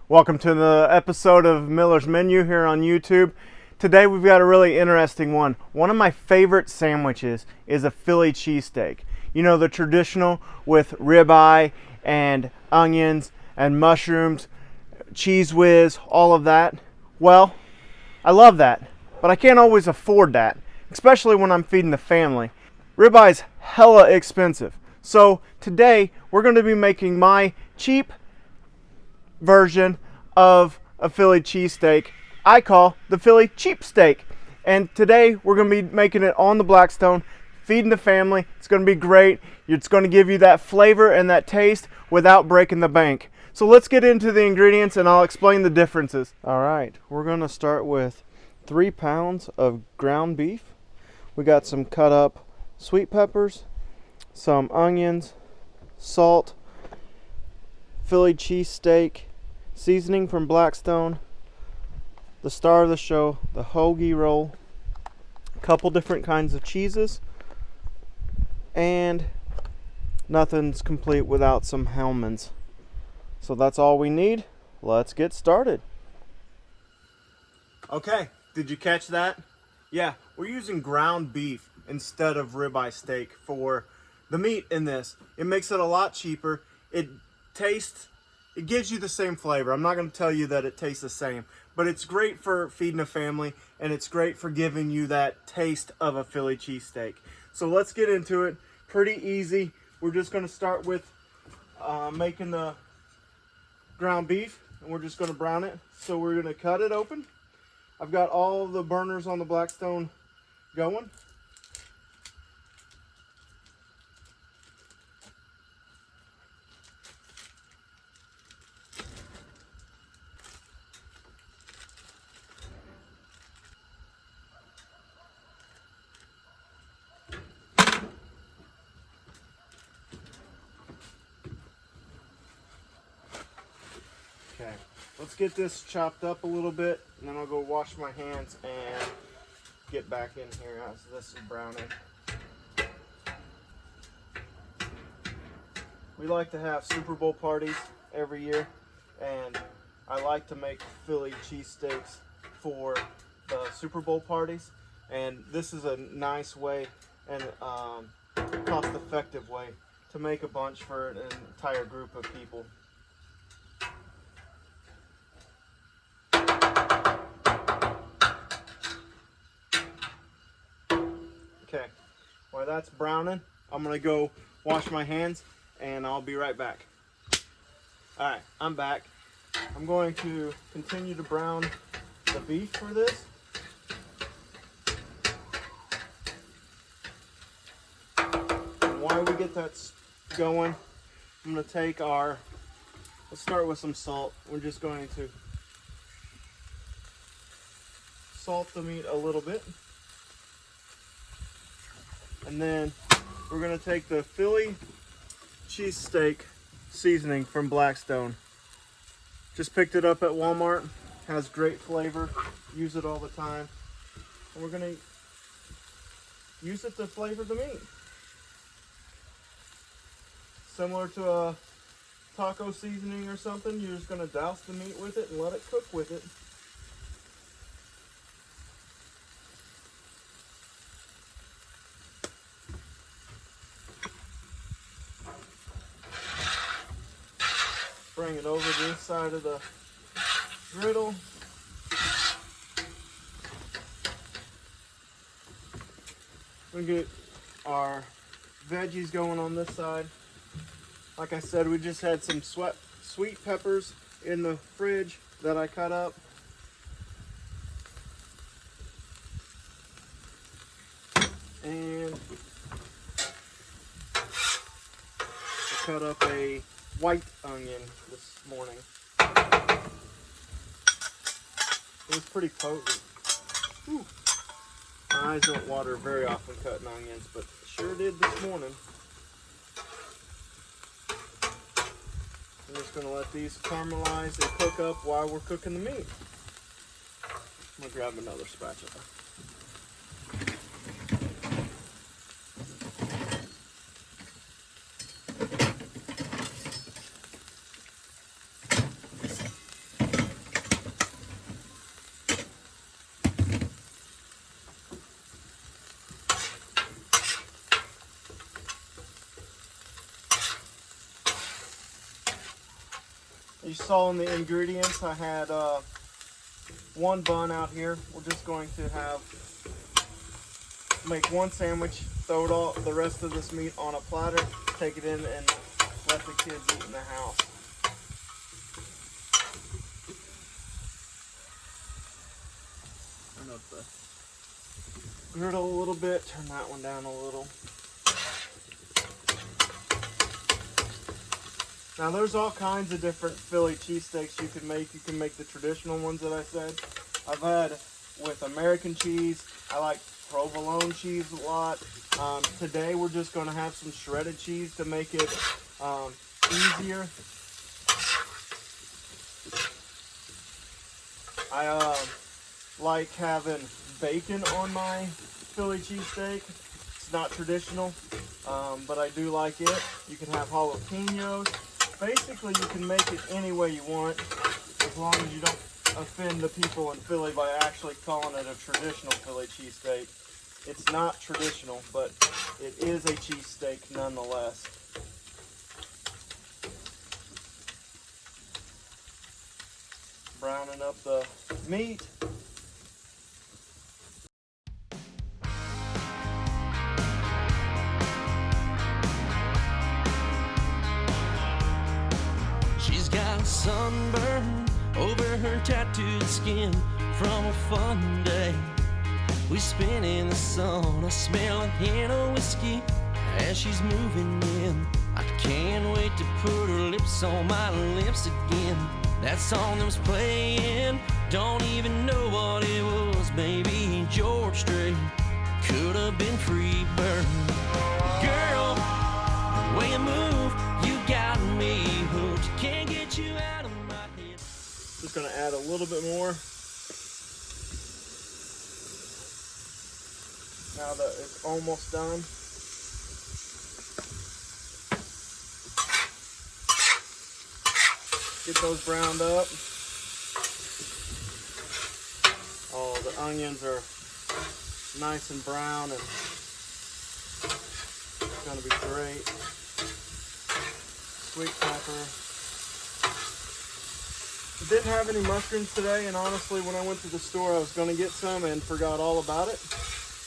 Welcome to the episode of Miller's Menu here on YouTube. Today we've got a really interesting one. One of my favorite sandwiches is a Philly cheesesteak. You know, the traditional with ribeye and onions and mushrooms, cheese whiz, all of that. Well, I love that, but I can't always afford that, especially when I'm feeding the family. Ribeye's hella expensive. So today we're going to be making my cheap version of a Philly cheesesteak I call the Philly cheap steak. And today we're going to be making it on the Blackstone, feeding the family. It's going to be great. It's going to give you that flavor and that taste without breaking the bank. So let's get into the ingredients and I'll explain the differences. All right, we're going to start with 3 pounds of ground beef. We got some cut up sweet peppers, some onions, salt, Philly cheesesteak seasoning from Blackstone, the star of the show, the hoagie roll, a couple different kinds of cheeses, and nothing's complete without some Hellmann's. So that's all we need. Let's get started. Okay, did you catch that? Yeah, we're using ground beef instead of ribeye steak for the meat in this. It makes it a lot cheaper. It gives you the same flavor. I'm not going to tell you that it tastes the same, but it's great for feeding a family and it's great for giving you that taste of a Philly cheesesteak. So let's get into it. Pretty easy. We're just going to start with making the ground beef, and we're just going to brown it. So we're going to cut it open. I've got all the burners on the Blackstone going. Okay, let's get this chopped up a little bit, and then I'll go wash my hands and get back in here as this is browning. We like to have Super Bowl parties every year, and I like to make Philly cheesesteaks for the Super Bowl parties, and this is a nice way and cost-effective way to make a bunch for an entire group of people. Okay, while that's browning, I'm gonna go wash my hands and I'll be right back. All right, I'm back. I'm going to continue to brown the beef for this. And while we get that going, I'm gonna take let's start with some salt. We're just going to salt the meat a little bit. And then we're going to take the Philly cheesesteak seasoning from Blackstone. Just picked it up at Walmart. Has great flavor. Use it all the time. And we're going to use it to flavor the meat. Similar to a taco seasoning or something. You're just going to douse the meat with it and let it cook with it. Bring it over this side of the griddle. We get our veggies going on this side. Like I said, we just had some sweet peppers in the fridge that I cut up. And I cut up a white onion this morning. It was pretty potent. Whew. My eyes don't water very often cutting onions, but sure did this morning. I'm just going to let these caramelize and cook up while we're cooking the meat. I'm going to grab another spatula. You saw in the ingredients, I had one bun out here. We're just going to make one sandwich, throw the rest of this meat on a platter, take it in, and let the kids eat in the house. Turn up the griddle a little bit, turn that one down a little. Now there's all kinds of different Philly cheesesteaks you can make. You can make the traditional ones that I said. I've had with American cheese. I like provolone cheese a lot. Today we're just going to have some shredded cheese to make it easier. I like having bacon on my Philly cheesesteak. It's not traditional, but I do like it. You can have jalapenos. Basically, you can make it any way you want, as long as you don't offend the people in Philly by actually calling it a traditional Philly cheesesteak. It's not traditional, but it is a cheesesteak nonetheless. Browning up the meat. She's got a sunburn over her tattooed skin from a fun day we spent in the sun. I smell a hint of whiskey as she's moving in. I can't wait to put her lips on my lips again. That song that was playing, don't even know what it was. Maybe George Strait, could have been Freebird. Girl, the way you move, you got me hooked. Can't get you out of my head. Just gonna add a little bit more. Now that it's almost done. Get those browned up. Oh, the onions are nice and brown, and it's gonna be great. Sweet pepper. I didn't have any mushrooms today, and honestly, when I went to the store, I was gonna get some and forgot all about it.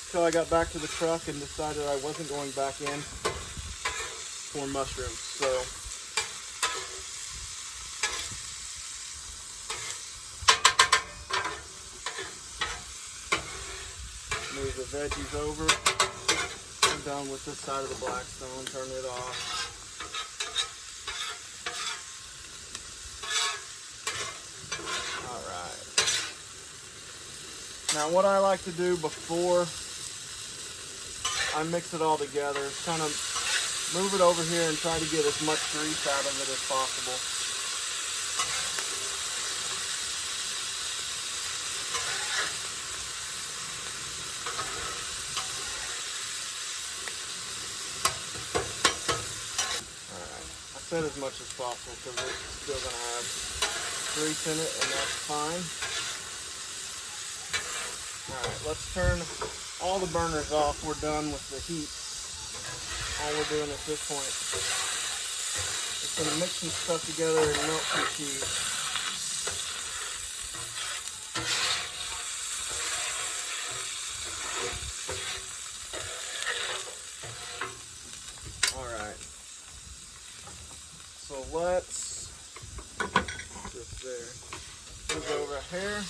Until I got back to the truck and decided I wasn't going back in for mushrooms. So move the veggies over. I'm done with this side of the Blackstone. Turn it off. All right. Now what I like to do before I mix it all together is kind of move it over here and try to get as much grease out of it as possible. Alright, I said as much as possible because it's still going to have grease in it, and that's fine. Alright, let's turn all the burners off. We're done with the heat. All we're doing at this point is going to mix some stuff together and melt some cheese. Alright. So let's just there. Move over here.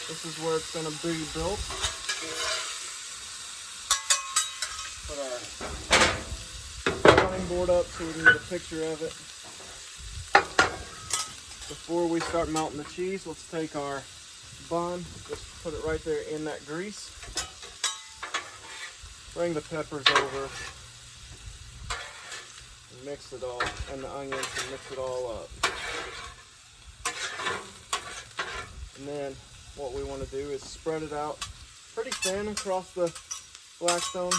This is where it's going to be built. Put our drawing board up so we can get a picture of it. Before we start melting the cheese, let's take our bun, just put it right there in that grease. Bring the peppers over and mix it all, and the onions, and mix it all up. And then what we want to do is spread it out pretty thin across the Blackstone.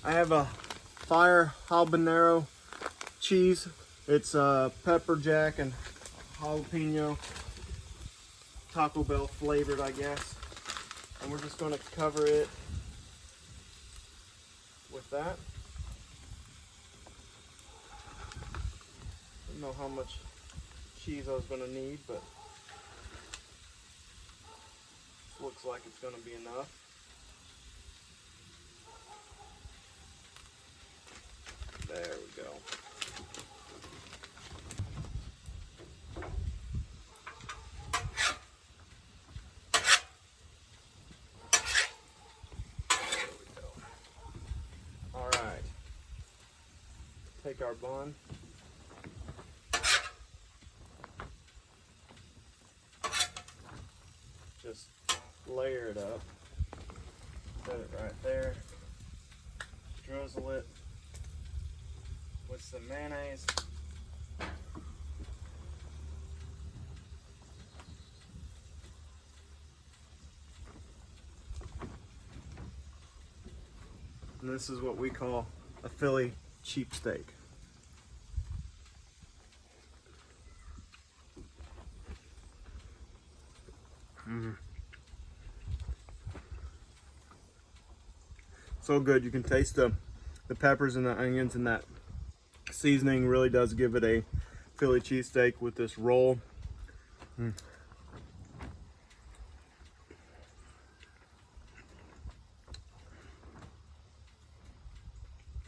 I have a fire habanero cheese. It's pepper jack and jalapeno, Taco Bell flavored, I guess. And we're just going to cover it with that. I don't know how much cheese I was going to need, but looks like it's going to be enough. There we go. Alright, take our bun, just layer it up, set it right there, drizzle it with some mayonnaise. And this is what we call a Philly cheesesteak. So good. You can taste the peppers and the onions, and that seasoning really does give it a Philly cheesesteak with this roll.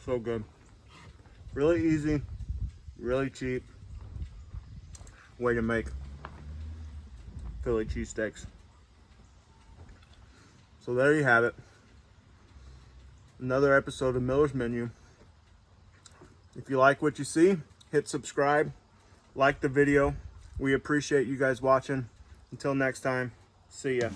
So good. Really easy, really cheap way to make Philly cheesesteaks. So there you have it. Another episode of Miller's Menu. If you like what you see, hit subscribe, like the video. We appreciate you guys watching. Until next time, see ya.